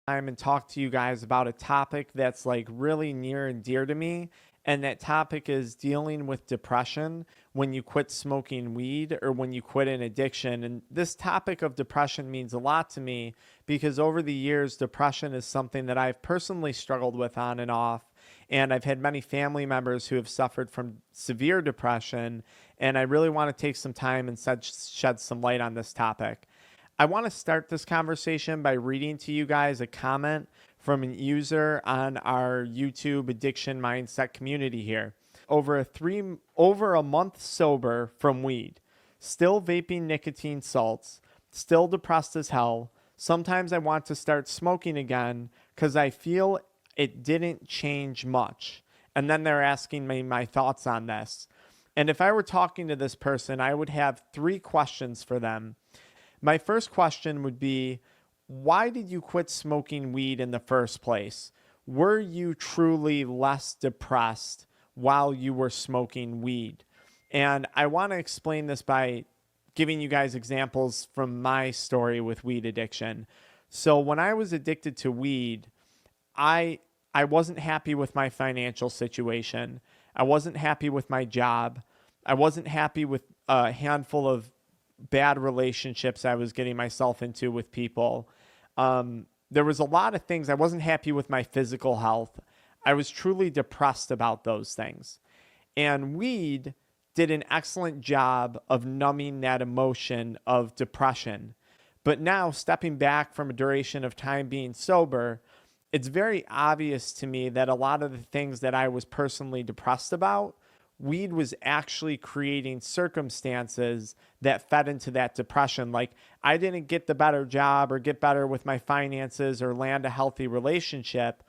time and talk to you guys about a topic that's like really near and dear to me. And that topic is dealing with depression when you quit smoking weed or when you quit an addiction. And this topic of depression means a lot to me because over the years, depression is something that I've personally struggled with on and off. And I've had many family members who have suffered from severe depression. And I really want to take some time and shed some light on this topic. I want to start this conversation by reading to you guys a comment from an user on our YouTube addiction mindset community here. Over a month sober from weed, still vaping nicotine salts, still depressed as hell. Sometimes I want to start smoking again cuz I feel it didn't change much. And then they're asking me my thoughts on this. And if I were talking to this person, I would have 3 questions for them. My first question would be, why did you quit smoking weed in the first place? Were you truly less depressed while you were smoking weed? And I want to explain this by giving you guys examples from my story with weed addiction. So when I was addicted to weed, I I wasn't happy with my financial situation. I wasn't happy with my job. I wasn't happy with a handful of bad relationships I was getting myself into with people. There was a lot of things. I wasn't happy with my physical health. I was truly depressed about those things. And weed did an excellent job of numbing that emotion of depression. But now, stepping back from a duration of time being sober, it's very obvious to me that a lot of the things that I was personally depressed about, weed was actually creating circumstances that fed into that depression. Like, I didn't get the better job or get better with my finances or land a healthy relationship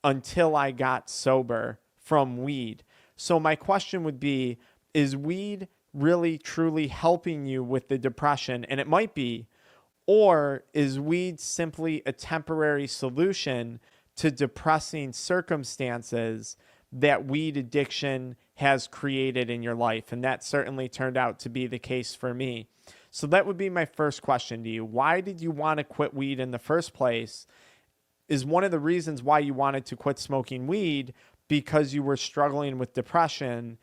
until I got sober from weed. So my question would be, is weed really truly helping you with the depression? And it might be. Or is weed simply a temporary solution to depressing circumstances that weed addiction has created in your life? And that certainly turned out to be the case for me. So that would be my first question to you. Why did you want to quit weed in the first place? Is one of the reasons why you wanted to quit smoking weed because you were struggling with depression,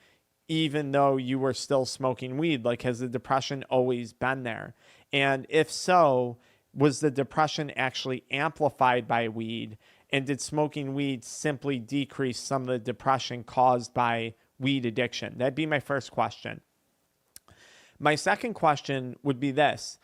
even though you were still smoking weed? Like, has the depression always been there? And if so, was the depression actually amplified by weed? And did smoking weed simply decrease some of the depression caused by weed addiction? That'd be my first question. My second question would be this,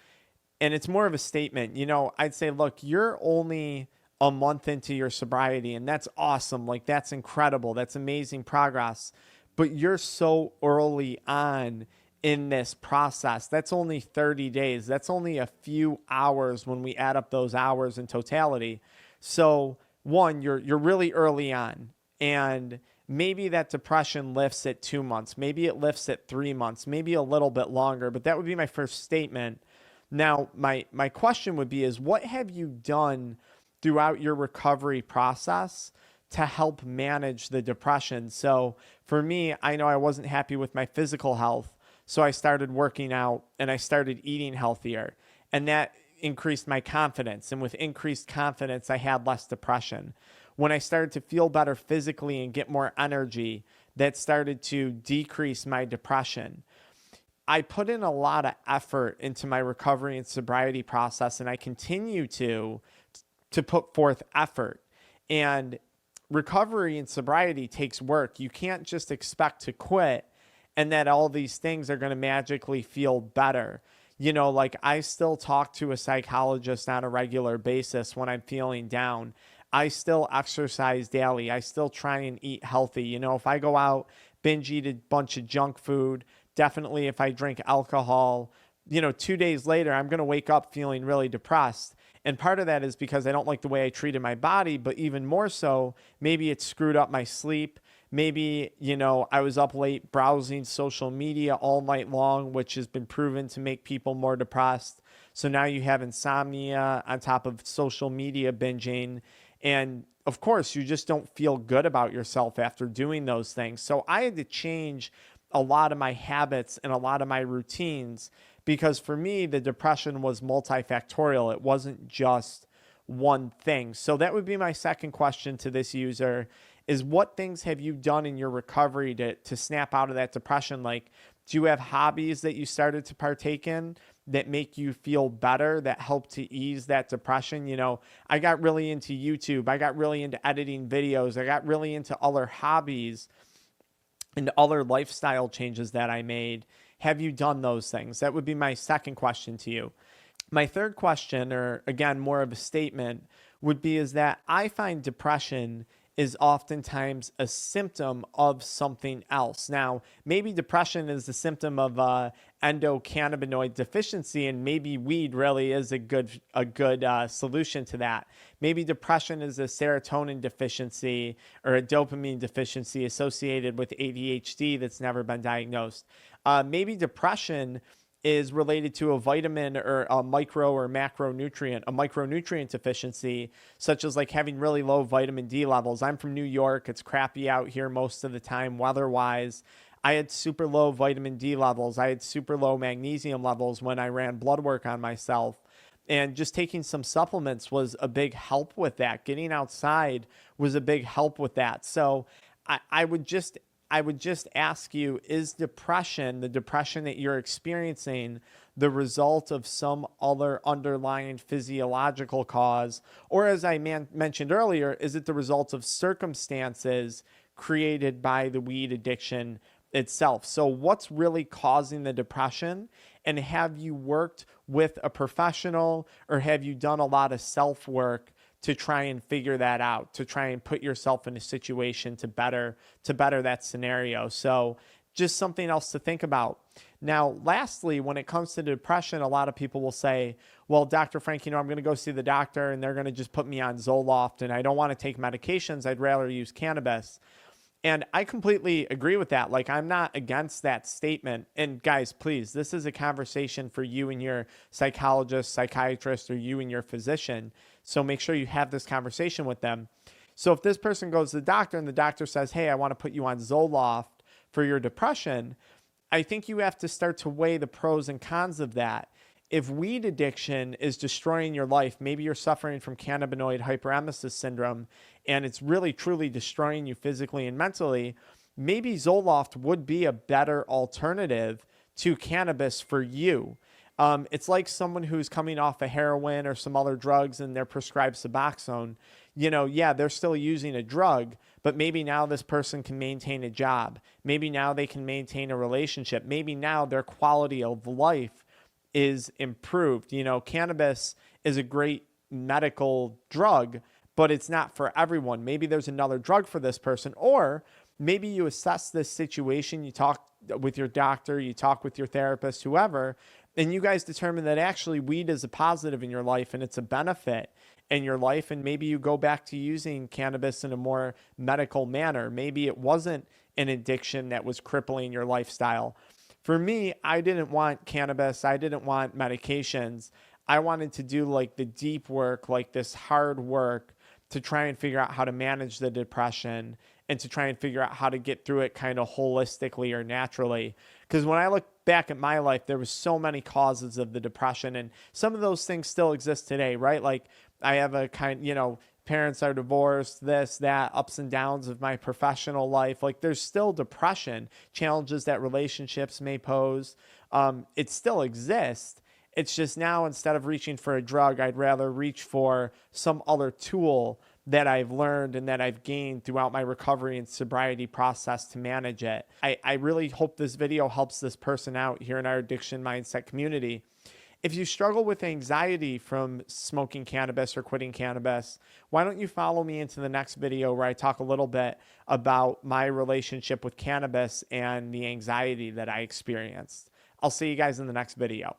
and it's more of a statement. I'd say, look, you're only a month into your sobriety, and that's awesome. Like, that's incredible. That's amazing progress. But you're so early on in this process. That's only 30 days. That's only a few hours when we add up those hours in totality. So, one, you're really early on, and maybe that depression lifts at 2 months. Maybe it lifts at 3 months. Maybe a little bit longer. But that would be my first statement. Now, my question would be is, what have you done throughout your recovery process to help manage the depression? So for me, I know I wasn't happy with my physical health. So I started working out and I started eating healthier. And that increased my confidence. And with increased confidence, I had less depression. When I started to feel better physically and get more energy, that started to decrease my depression. I put in a lot of effort into my recovery and sobriety process, and I continue to put forth effort. And recovery and sobriety takes work. You can't just expect to quit and that all these things are going to magically feel better. Like, I still talk to a psychologist on a regular basis when I'm feeling down. I still exercise daily. I still try and eat healthy. If I go out, binge eat a bunch of junk food, definitely if I drink alcohol, 2 days later, I'm going to wake up feeling really depressed. And part of that is because I don't like the way I treated my body, but even more so, maybe it screwed up my sleep. Maybe, I was up late browsing social media all night long, which has been proven to make people more depressed. So now you have insomnia on top of social media binging. And of course, you just don't feel good about yourself after doing those things. So I had to change a lot of my habits and a lot of my routines because for me, the depression was multifactorial. It wasn't just one thing. So that would be my second question to this user is what things have you done in your recovery to snap out of that depression? Like, do you have hobbies that you started to partake in that make you feel better, that help to ease that depression? You know, I got really into YouTube. I got really into editing videos. I got really into other hobbies and other lifestyle changes that I made. Have you done those things? That would be my second question to you. My third question, or again, more of a statement, would be is that I find depression is oftentimes a symptom of something else. Now, maybe depression is the symptom of endocannabinoid deficiency, and maybe weed really is a good solution to that. Maybe depression is a serotonin deficiency or a dopamine deficiency associated with ADHD that's never been diagnosed. Maybe depression is related to a vitamin or a micro or macronutrient, a micronutrient deficiency, such as like having really low vitamin D levels. I'm from New York. It's crappy out here most of the time, weather-wise. I had super low vitamin D levels. I had super low magnesium levels when I ran blood work on myself. And just taking some supplements was a big help with that. Getting outside was a big help with that. So I would just ask you, is depression, the depression that you're experiencing, the result of some other underlying physiological cause? Or as I mentioned earlier, is it the result of circumstances created by the weed addiction itself? So what's really causing the depression? And have you worked with a professional, or have you done a lot of self-work to try and figure that out, to try and put yourself in a situation to better that scenario? So just something else to think about. Now, lastly, when it comes to depression, a lot of people will say, well, Dr. Frank, I'm going to go see the doctor and they're going to just put me on Zoloft and I don't want to take medications. I'd rather use cannabis. And I completely agree with that. Like, I'm not against that statement. And guys, please, this is a conversation for you and your psychologist, psychiatrist, or you and your physician. So make sure you have this conversation with them. So if this person goes to the doctor and the doctor says, hey, I want to put you on Zoloft for your depression, I think you have to start to weigh the pros and cons of that. If weed addiction is destroying your life, maybe you're suffering from cannabinoid hyperemesis syndrome, and it's really truly destroying you physically and mentally, maybe Zoloft would be a better alternative to cannabis for you. It's like someone who's coming off of heroin or some other drugs and they're prescribed Suboxone. Yeah, they're still using a drug, but maybe now this person can maintain a job. Maybe now they can maintain a relationship. Maybe now their quality of life is improved. Cannabis is a great medical drug, but it's not for everyone. Maybe there's another drug for this person, or maybe you assess this situation, you talk with your doctor, you talk with your therapist, whoever, and you guys determine that actually weed is a positive in your life and it's a benefit in your life, and maybe you go back to using cannabis in a more medical manner. Maybe it wasn't an addiction that was crippling your lifestyle. For me, I didn't want cannabis. I didn't want medications. I wanted to do like the deep work, like this hard work to try and figure out how to manage the depression and to try and figure out how to get through it kind of holistically or naturally. Because when I look back at my life, there was so many causes of the depression, and some of those things still exist today, right? Like I have parents are divorced, this, that, ups and downs of my professional life. Like there's still depression, challenges that relationships may pose. It still exists. It's just now, instead of reaching for a drug, I'd rather reach for some other tool that I've learned and that I've gained throughout my recovery and sobriety process to manage it. I really hope this video helps this person out here in our addiction mindset community. If you struggle with anxiety from smoking cannabis or quitting cannabis, why don't you follow me into the next video where I talk a little bit about my relationship with cannabis and the anxiety that I experienced. I'll see you guys in the next video.